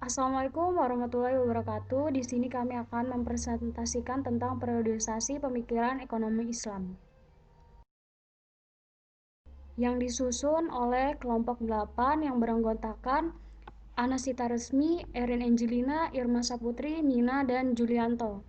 Assalamualaikum warahmatullahi wabarakatuh. Di sini kami akan mempresentasikan tentang periodisasi pemikiran ekonomi Islam yang disusun oleh kelompok 8 yang beranggotakan Anasita Resmi, Erin Angelina, Irma Saputri, Nina, dan Julianto.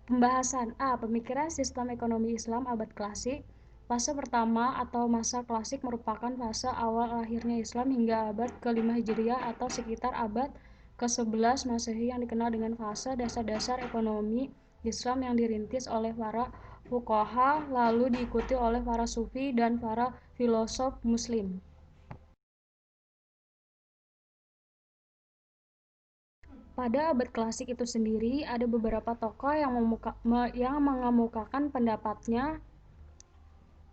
Pembahasan A. Pemikiran sistem ekonomi Islam abad klasik. Fase pertama atau masa klasik merupakan fase awal lahirnya Islam hingga abad ke-5 Hijriah atau sekitar abad ke-11 Masehi yang dikenal dengan fase dasar-dasar ekonomi Islam yang dirintis oleh para fuqaha lalu diikuti oleh para sufi dan para filosof muslim. Pada abad klasik itu sendiri, ada beberapa tokoh yang mengemukakan pendapatnya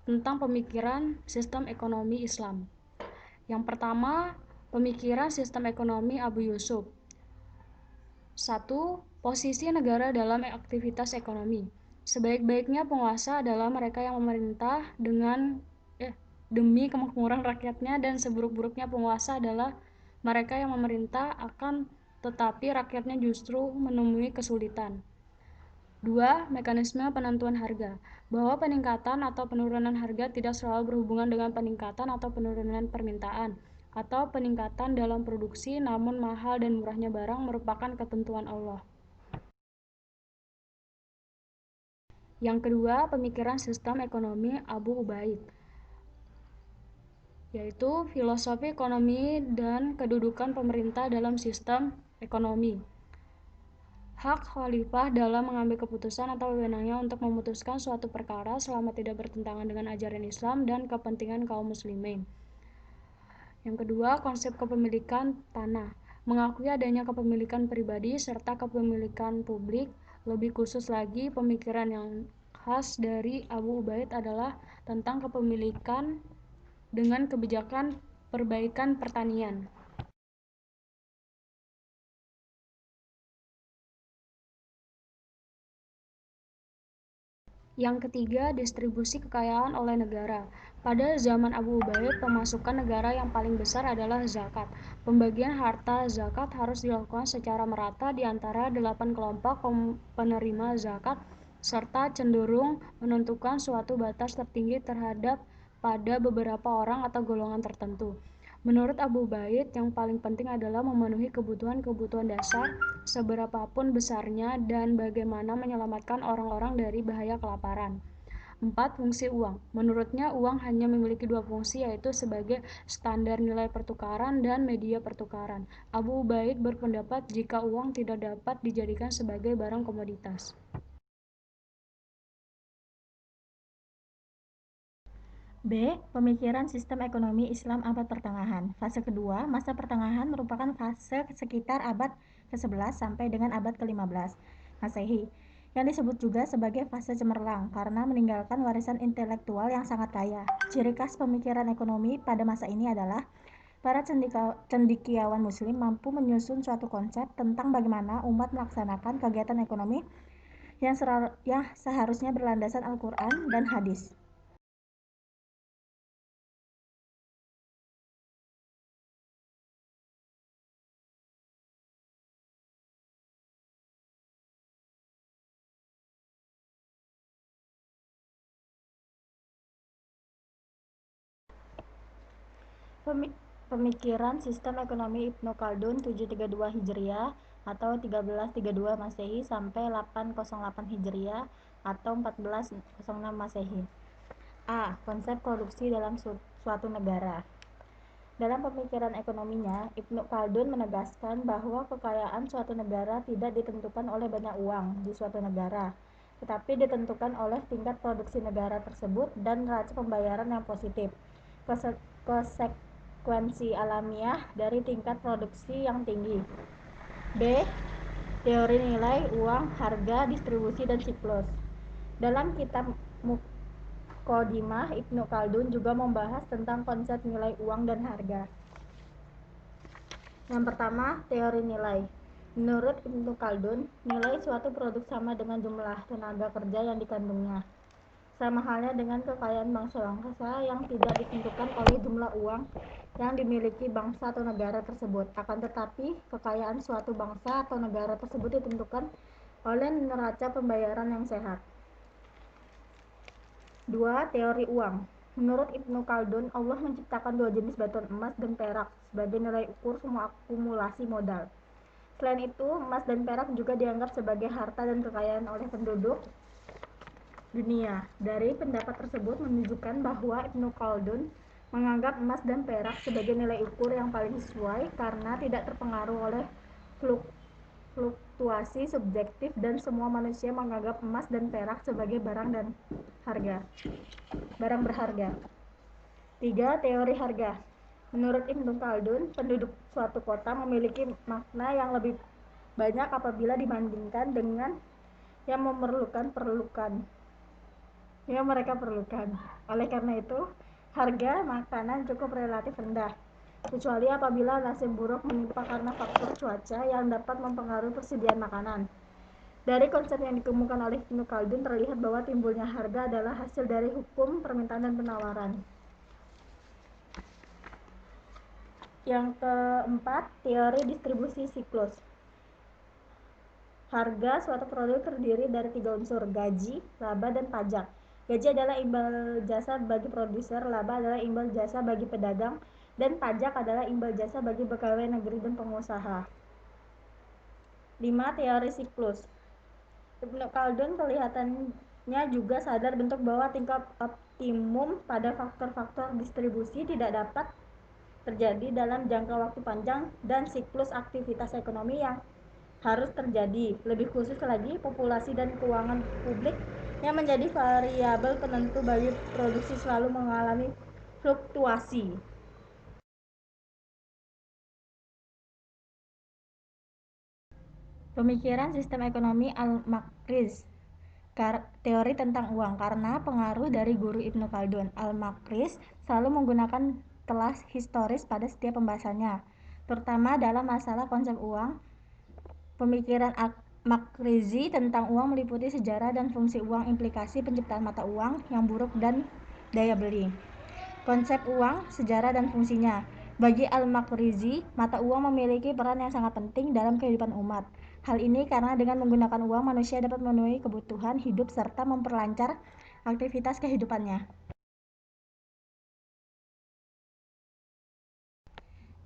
tentang pemikiran sistem ekonomi Islam. Yang pertama, pemikiran sistem ekonomi Abu Yusuf. 1. Posisi negara dalam aktivitas ekonomi. Sebaik-baiknya penguasa adalah mereka yang memerintah demi kemakmuran rakyatnya, dan seburuk-buruknya penguasa adalah mereka yang memerintah akan tetapi rakyatnya justru menemui kesulitan. 2. Mekanisme penentuan harga, bahwa peningkatan atau penurunan harga tidak selalu berhubungan dengan peningkatan atau penurunan permintaan, atau peningkatan dalam produksi, namun mahal dan murahnya barang merupakan ketentuan Allah. Yang kedua, pemikiran sistem ekonomi Abu Ubaid, yaitu filosofi ekonomi dan kedudukan pemerintah dalam sistem ekonomi. Hak khalifah dalam mengambil keputusan atau wewenangnya untuk memutuskan suatu perkara selama tidak bertentangan dengan ajaran Islam dan kepentingan kaum muslimin. Yang kedua, konsep kepemilikan tanah, mengakui adanya kepemilikan pribadi serta kepemilikan publik. Lebih khusus lagi, pemikiran yang khas dari Abu Ubaid adalah tentang kepemilikan dengan kebijakan perbaikan pertanian. Yang ketiga, distribusi kekayaan oleh negara. Pada zaman Abu Ubaid, pemasukan negara yang paling besar adalah zakat. Pembagian harta zakat harus dilakukan secara merata di antara 8 kelompok penerima zakat, serta cenderung menentukan suatu batas tertinggi terhadap pada beberapa orang atau golongan tertentu. Menurut Abu Ubaid, yang paling penting adalah memenuhi kebutuhan-kebutuhan dasar seberapapun besarnya dan bagaimana menyelamatkan orang-orang dari bahaya kelaparan. 4. Fungsi uang. Menurutnya, uang hanya memiliki 2 fungsi, yaitu sebagai standar nilai pertukaran dan media pertukaran. Abu Ubaid berpendapat jika uang tidak dapat dijadikan sebagai barang komoditas. B. Pemikiran sistem ekonomi Islam abad pertengahan. Fase kedua, masa pertengahan merupakan fase sekitar abad ke-11 sampai dengan abad ke-15 Masehi, yang disebut juga sebagai fase cemerlang karena meninggalkan warisan intelektual yang sangat kaya. Ciri khas pemikiran ekonomi pada masa ini adalah para cendekiawan muslim mampu menyusun suatu konsep tentang bagaimana umat melaksanakan kegiatan ekonomi yang seharusnya berlandaskan Al-Quran dan hadis. Pemikiran sistem ekonomi Ibnu Khaldun 732 Hijriah atau 1332 Masehi sampai 808 Hijriah atau 1406 Masehi. A. Konsep produksi dalam suatu negara. Dalam pemikiran ekonominya, Ibnu Khaldun menegaskan bahwa kekayaan suatu negara tidak ditentukan oleh banyak uang di suatu negara, tetapi ditentukan oleh tingkat produksi negara tersebut dan neraca pembayaran yang positif. Konsekuensi alamiah dari tingkat produksi yang tinggi. B. Teori nilai uang, harga, distribusi, dan siklus. Dalam kitab Muqaddimah, Ibnu Khaldun juga membahas tentang konsep nilai uang dan harga. Yang pertama, teori nilai. Menurut Ibnu Khaldun, nilai suatu produk sama dengan jumlah tenaga kerja yang dikandungnya. Sama halnya dengan kekayaan bangsa-bangsa yang tidak ditentukan oleh jumlah uang yang dimiliki bangsa atau negara tersebut. Akan tetapi, kekayaan suatu bangsa atau negara tersebut ditentukan oleh neraca pembayaran yang sehat. 2. Teori uang. Menurut Ibnu Khaldun, Allah menciptakan dua jenis batuan emas dan perak sebagai nilai ukur semua akumulasi modal. Selain itu, emas dan perak juga dianggap sebagai harta dan kekayaan oleh penduduk dunia. Dari pendapat tersebut menunjukkan bahwa Ibnu Khaldun menganggap emas dan perak sebagai nilai ukur yang paling sesuai karena tidak terpengaruh oleh fluktuasi subjektif dan semua manusia menganggap emas dan perak sebagai barang berharga. 3. Teori harga. Menurut Ibnu Khaldun, penduduk suatu kota memiliki makna yang lebih banyak apabila dibandingkan dengan yang mereka perlukan. Oleh karena itu, harga makanan cukup relatif rendah, kecuali apabila nasib buruk menimpa karena faktor cuaca yang dapat mempengaruhi persediaan makanan. Dari konsep yang dikemukakan oleh Ibnu Khaldun terlihat bahwa timbulnya harga adalah hasil dari hukum permintaan dan penawaran. Yang keempat, teori distribusi siklus. Harga suatu produk terdiri dari 3 unsur, gaji, laba, dan pajak. Gaji adalah imbal jasa bagi produser, laba adalah imbal jasa bagi pedagang, dan pajak adalah imbal jasa bagi pegawai negeri dan pengusaha. 5. Teori siklus. Ibnu Khaldun kelihatannya juga sadar bentuk bahwa tingkat optimum pada faktor-faktor distribusi tidak dapat terjadi dalam jangka waktu panjang dan siklus aktivitas ekonomi yang harus terjadi. Lebih khusus lagi, populasi dan keuangan publik yang menjadi variabel penentu bagi produksi selalu mengalami fluktuasi. Pemikiran sistem ekonomi Al-Makriz. Teori tentang uang. Karena pengaruh dari guru Ibnu Khaldun, Al-Makriz selalu menggunakan telas historis pada setiap pembahasannya, terutama dalam masalah konsep uang. Pemikiran Makrizi tentang uang meliputi sejarah dan fungsi uang, implikasi penciptaan mata uang yang buruk, dan daya beli. Konsep uang, sejarah, dan fungsinya. Bagi Al-Makrizi, mata uang memiliki peran yang sangat penting dalam kehidupan umat. Hal ini karena dengan menggunakan uang, manusia dapat memenuhi kebutuhan hidup serta memperlancar aktivitas kehidupannya.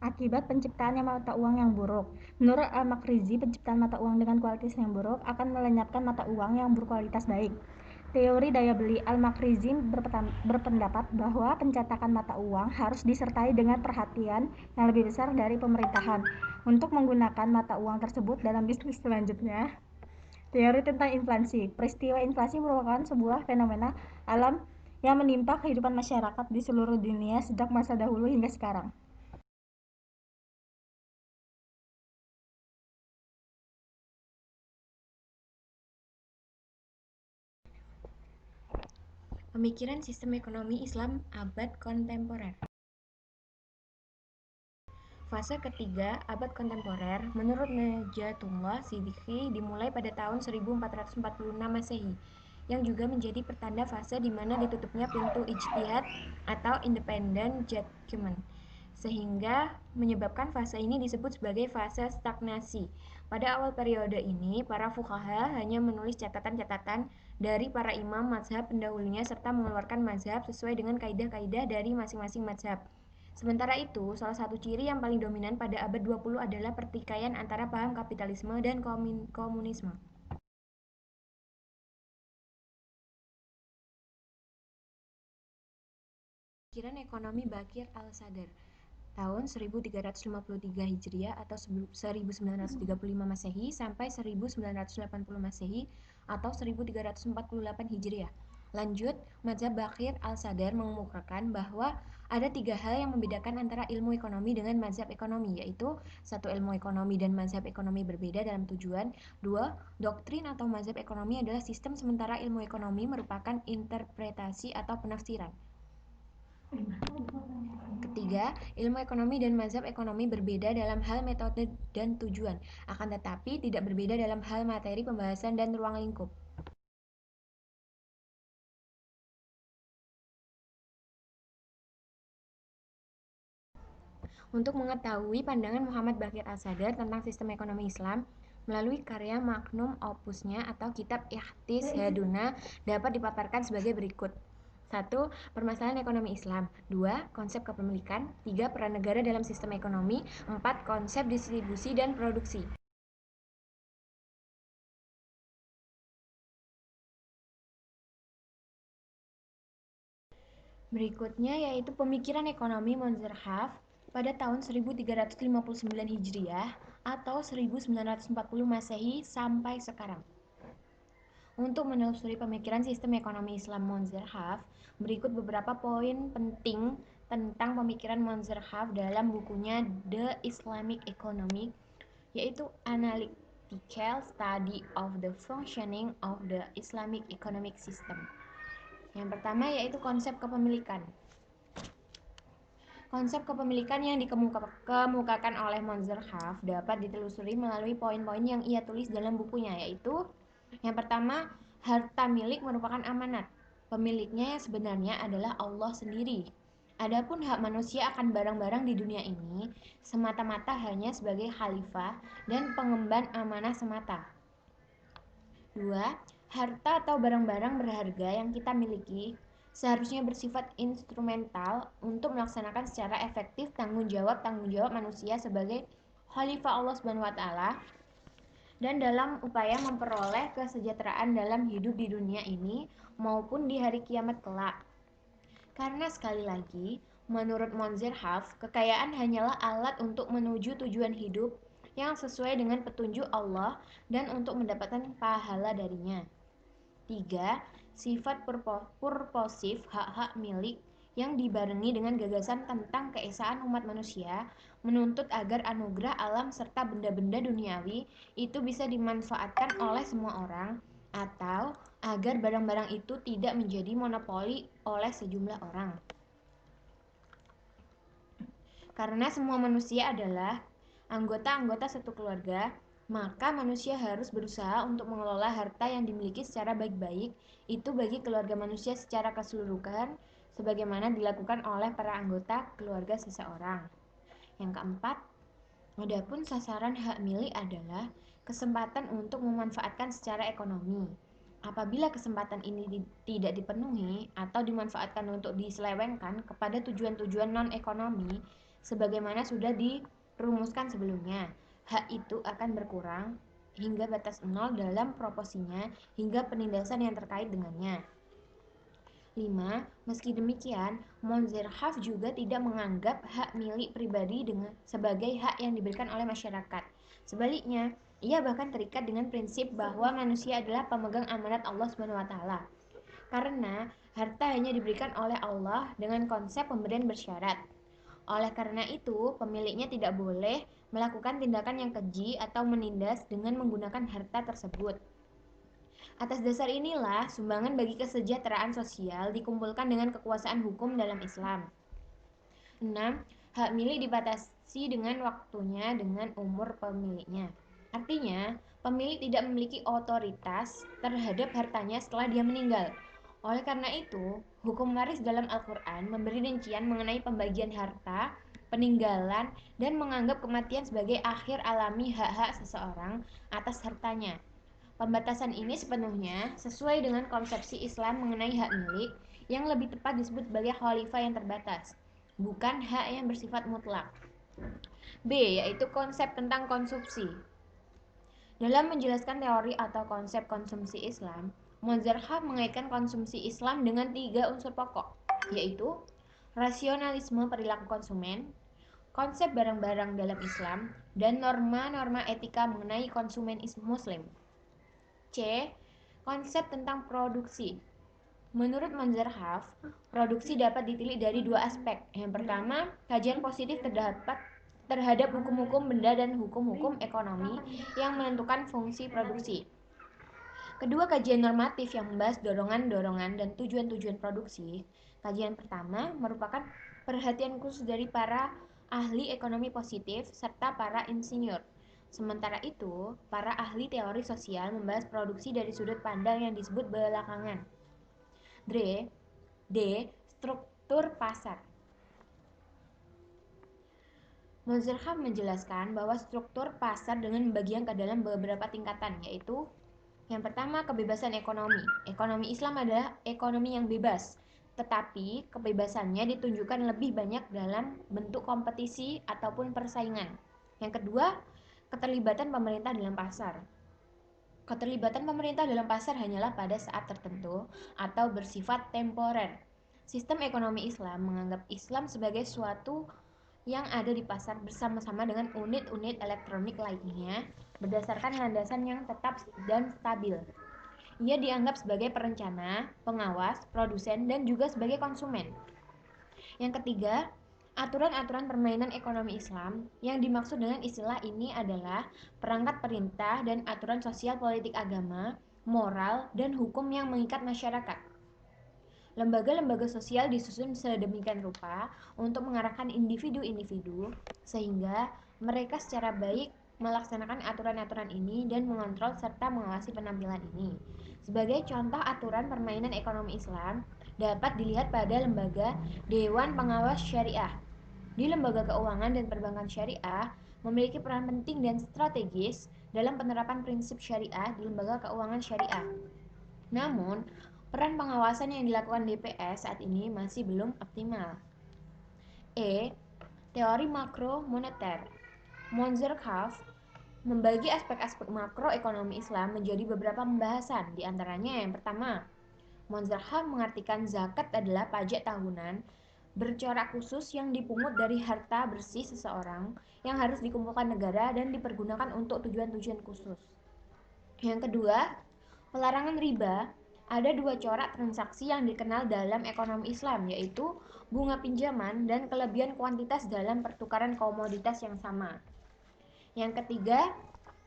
Akibat penciptaan mata uang yang buruk. Menurut Al-Makrizi, penciptaan mata uang dengan kualitas yang buruk akan melenyapkan mata uang yang berkualitas baik. Teori daya beli. Al-Makrizi berpendapat bahwa pencetakan mata uang harus disertai dengan perhatian yang lebih besar dari pemerintahan untuk menggunakan mata uang tersebut dalam bisnis selanjutnya. Teori tentang inflasi. Peristiwa inflasi merupakan sebuah fenomena alam yang menimpa kehidupan masyarakat di seluruh dunia sejak masa dahulu hingga sekarang. Pemikiran sistem ekonomi Islam abad kontemporer. Fase ketiga, abad kontemporer, menurut Najatullah Siddiqi dimulai pada tahun 1446 Masehi, yang juga menjadi pertanda fase di mana ditutupnya pintu ijtihad atau independent judgment, sehingga menyebabkan fase ini disebut sebagai fase stagnasi. Pada awal periode ini, para fuqaha hanya menulis catatan-catatan dari para imam mazhab pendahulunya serta mengeluarkan mazhab sesuai dengan kaidah-kaidah dari masing-masing mazhab. Sementara itu, salah satu ciri yang paling dominan pada abad 20 adalah pertikaian antara paham kapitalisme dan komunisme. Pemikiran ekonomi Bakir al-Sadr tahun 1353 Hijriah atau 1935 Masehi sampai 1980 Masehi atau 1348 Hijriah. Lanjut, mazhab Bakir al-Sadr mengemukakan bahwa ada 3 hal yang membedakan antara ilmu ekonomi dengan mazhab ekonomi, yaitu 1. Ilmu ekonomi dan mazhab ekonomi berbeda dalam tujuan. 2. Doktrin atau mazhab ekonomi adalah sistem, sementara ilmu ekonomi merupakan interpretasi atau penafsiran. Ketiga, ilmu ekonomi dan mazhab ekonomi berbeda dalam hal metode dan tujuan, akan tetapi tidak berbeda dalam hal materi pembahasan dan ruang lingkup. Untuk mengetahui pandangan Muhammad Baqir Al-Sadar tentang sistem ekonomi Islam melalui karya magnum opusnya atau kitab Iqtisaduna dapat dipaparkan sebagai berikut. 1. Permasalahan ekonomi Islam. 2. Konsep kepemilikan. 3. Peran negara dalam sistem ekonomi. 4. Konsep distribusi dan produksi. Berikutnya yaitu pemikiran ekonomi Monzerhaf pada tahun 1359 Hijriah atau 1940 Masehi sampai sekarang. Untuk menelusuri pemikiran sistem ekonomi Islam Monzerhaf, berikut beberapa poin penting tentang pemikiran Monzerhaf dalam bukunya The Islamic Economic, yaitu Analytical Study of the Functioning of the Islamic Economic System. Yang pertama yaitu konsep kepemilikan. Konsep kepemilikan yang dikemukakan oleh Monzerhaf dapat ditelusuri melalui poin-poin yang ia tulis dalam bukunya, yaitu yang pertama, harta milik merupakan amanat. Pemiliknya yang sebenarnya adalah Allah sendiri. Adapun hak manusia akan barang-barang di dunia ini semata-mata hanya sebagai khalifah dan pengemban amanah semata. 2. Harta atau barang-barang berharga yang kita miliki seharusnya bersifat instrumental untuk melaksanakan secara efektif tanggung jawab manusia sebagai khalifah Allah Subhanahu wa taala dan dalam upaya memperoleh kesejahteraan dalam hidup di dunia ini maupun di hari kiamat kelak. Karena sekali lagi, menurut Monzerhaf, kekayaan hanyalah alat untuk menuju tujuan hidup yang sesuai dengan petunjuk Allah dan untuk mendapatkan pahala darinya. 3. Sifat purposif hak-hak milik yang dibarengi dengan gagasan tentang keesaan umat manusia menuntut agar anugerah alam serta benda-benda duniawi itu bisa dimanfaatkan oleh semua orang atau agar barang-barang itu tidak menjadi monopoli oleh sejumlah orang. Karena semua manusia adalah anggota-anggota satu keluarga, maka manusia harus berusaha untuk mengelola harta yang dimiliki secara baik-baik itu bagi keluarga manusia secara keseluruhan sebagaimana dilakukan oleh para anggota keluarga seseorang. Yang keempat, adapun sasaran hak milik adalah kesempatan untuk memanfaatkan secara ekonomi. Apabila kesempatan ini tidak dipenuhi atau dimanfaatkan untuk diselewengkan kepada tujuan-tujuan non-ekonomi sebagaimana sudah dirumuskan sebelumnya, hak itu akan berkurang hingga batas nol dalam proporsinya hingga penindasan yang terkait dengannya. 5. Meski demikian, Monzerhaf juga tidak menganggap hak milik pribadi sebagai hak yang diberikan oleh masyarakat. Sebaliknya, ia bahkan terikat dengan prinsip bahwa manusia adalah pemegang amanat Allah SWT. Karena harta hanya diberikan oleh Allah dengan konsep pemberian bersyarat. Oleh karena itu, pemiliknya tidak boleh melakukan tindakan yang keji atau menindas dengan menggunakan harta tersebut. Atas dasar inilah, sumbangan bagi kesejahteraan sosial dikumpulkan dengan kekuasaan hukum dalam Islam. 6. Hak milik dibatasi dengan waktunya dengan umur pemiliknya. Artinya, pemilik tidak memiliki otoritas terhadap hartanya setelah dia meninggal. Oleh karena itu, hukum waris dalam Al-Quran memberi rincian mengenai pembagian harta, peninggalan, dan menganggap kematian sebagai akhir alami hak-hak seseorang atas hartanya. Pembatasan ini sepenuhnya sesuai dengan konsepsi Islam mengenai hak milik yang lebih tepat disebut sebagai khalifah yang terbatas, bukan hak yang bersifat mutlak. B. Yaitu konsep tentang konsumsi. Dalam menjelaskan teori atau konsep konsumsi Islam, Monzerhaf mengaitkan konsumsi Islam dengan 3 unsur pokok, yaitu rasionalisme perilaku konsumen, konsep barang-barang dalam Islam, dan norma-norma etika mengenai konsumen Muslim. C. Konsep tentang produksi. Menurut Monzerhaf, produksi dapat ditilik dari 2 aspek. Yang pertama, kajian positif terhadap hukum-hukum benda dan hukum-hukum ekonomi yang menentukan fungsi produksi. Kedua, kajian normatif yang membahas dorongan-dorongan dan tujuan-tujuan produksi. Kajian pertama merupakan perhatian khusus dari para ahli ekonomi positif serta para insinyur. Sementara itu, para ahli teori sosial membahas produksi dari sudut pandang yang disebut belakangan. D. Struktur pasar. Mozerham menjelaskan bahwa struktur pasar dengan dibagi ke dalam beberapa tingkatan, yaitu yang pertama, kebebasan ekonomi. Ekonomi Islam adalah ekonomi yang bebas, tetapi kebebasannya ditunjukkan lebih banyak dalam bentuk kompetisi ataupun persaingan. Yang kedua, keterlibatan pemerintah dalam pasar. Keterlibatan pemerintah dalam pasar hanyalah pada saat tertentu atau bersifat temporer. Sistem ekonomi Islam menganggap Islam sebagai suatu yang ada di pasar bersama-sama dengan unit-unit elektronik lainnya berdasarkan landasan yang tetap dan stabil. Ia dianggap sebagai perencana, pengawas, produsen, dan juga sebagai konsumen. Yang ketiga, aturan-aturan permainan ekonomi Islam. Yang dimaksud dengan istilah ini adalah perangkat perintah dan aturan sosial politik agama, moral, dan hukum yang mengikat masyarakat. Lembaga-lembaga sosial disusun sedemikian rupa untuk mengarahkan individu-individu sehingga mereka secara baik melaksanakan aturan-aturan ini dan mengontrol serta mengawasi penampilan ini. Sebagai contoh aturan permainan ekonomi Islam dapat dilihat pada lembaga Dewan Pengawas Syariah. Di lembaga keuangan dan perbankan syariah memiliki peran penting dan strategis dalam penerapan prinsip syariah di lembaga keuangan syariah. Namun, peran pengawasan yang dilakukan DPS saat ini masih belum optimal. Teori makro moneter. Monzerkaf membagi aspek-aspek makroekonomi Islam menjadi beberapa pembahasan. Di antaranya yang pertama, Monzerkaf mengartikan zakat adalah pajak tahunan bercorak khusus yang dipungut dari harta bersih seseorang yang harus dikumpulkan negara dan dipergunakan untuk tujuan-tujuan khusus. Yang kedua, pelarangan riba. Ada dua corak transaksi yang dikenal dalam ekonomi Islam, yaitu bunga pinjaman dan kelebihan kuantitas dalam pertukaran komoditas yang sama. Yang ketiga,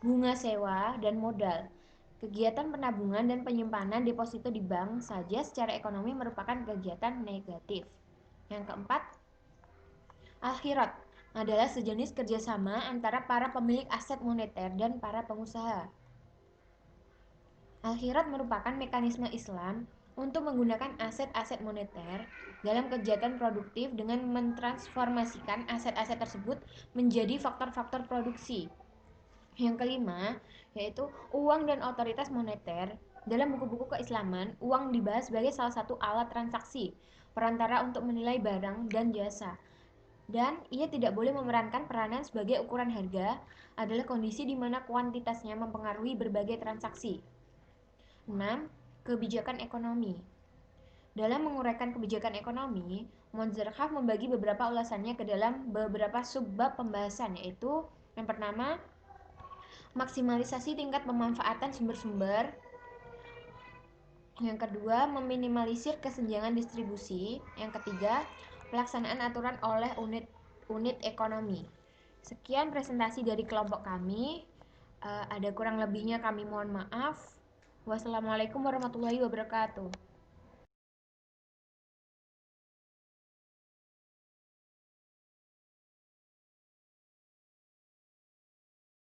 bunga sewa dan modal. Kegiatan penabungan dan penyimpanan deposito di bank saja secara ekonomi merupakan kegiatan negatif. Yang keempat, akhirat adalah sejenis kerjasama antara para pemilik aset moneter dan para pengusaha. Akhirat merupakan mekanisme Islam untuk menggunakan aset-aset moneter dalam kegiatan produktif dengan mentransformasikan aset-aset tersebut menjadi faktor-faktor produksi. Yang kelima, yaitu uang dan otoritas moneter. Dalam buku-buku keislaman, uang dibahas sebagai salah satu alat transaksi, perantara untuk menilai barang dan jasa. Dan ia tidak boleh memerankan peranan sebagai ukuran harga adalah kondisi di mana kuantitasnya mempengaruhi berbagai transaksi. 6. Kebijakan ekonomi. Dalam menguraikan kebijakan ekonomi, Monzerkaf membagi beberapa ulasannya ke dalam beberapa subbab pembahasan, yaitu yang pertama, maksimalisasi tingkat pemanfaatan sumber-sumber. Yang kedua, meminimalisir kesenjangan distribusi. Yang ketiga, pelaksanaan aturan oleh unit ekonomi. Sekian presentasi dari kelompok kami. Ada kurang lebihnya kami mohon maaf. Wassalamualaikum warahmatullahi wabarakatuh.